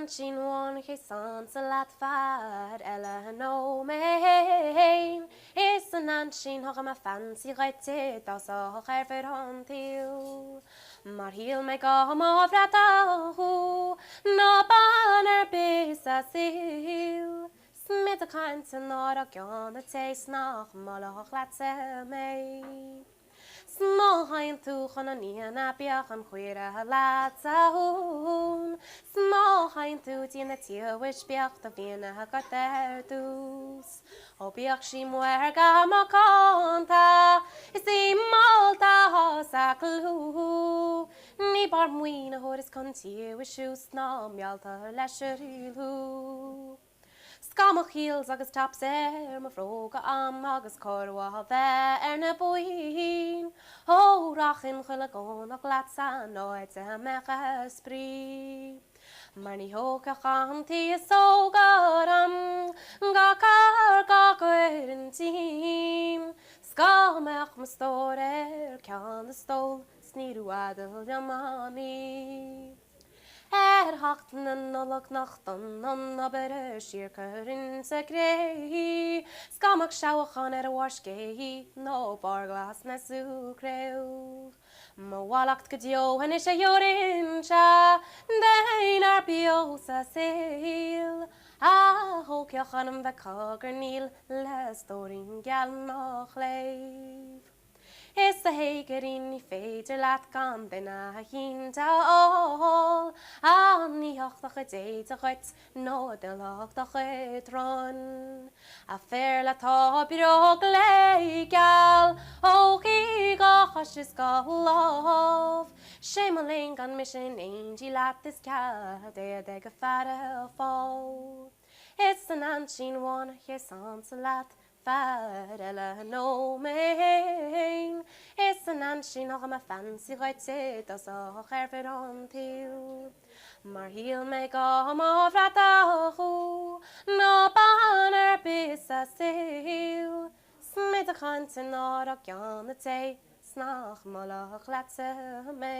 an sin one che san sa lat fad ella no mein is an sin hoch ma fancy rete das auch er hon til mar heel me go ma vrata hu no banner bis a sil smit a kind to not a gun the taste nach mal hoch latse me Small hain tuchan an ian apiach an chuire latsa hún. Small hain tu dien a tia wish biach da viena ha got there dus. O biach si muer ga ma conta. Is di malta ha sa clú. Ni bar muina horis conti wish you snam yalta lesher Scamach heels agus taps ma froga am agus corwa ve na buin. Ho rachin chuile gon ach lat san noid se mecha spri. Mar ni hoca chanti sogaram ga car ga gwyrin team. Scamach ma store can the stol sniru adel jamani. Hachten en nolog nachten an aber sirker in se grei. Skamak sjauchan warskei no barglas na su kreu. Ma walakt gedio en is a jorincha dein ar biosa seil. A hokjachan ve kagernil les dorin gal noch leif. Is the hager in feidir lat gan den a hinta all. Ni hochtach a deit a chut no de lochtach a tron. A fair la ta birog legal. O chi gachas is go love. Shemaling gan mission angie lat this cat de ga fara fall. It's an anchin one yes on lat. Fad ella no mein is an ansin noch ma fancy rete das auch er on til mar heel me go ma vrata hu no banner bis a sil smit a kant na rak jan te snach malach latse me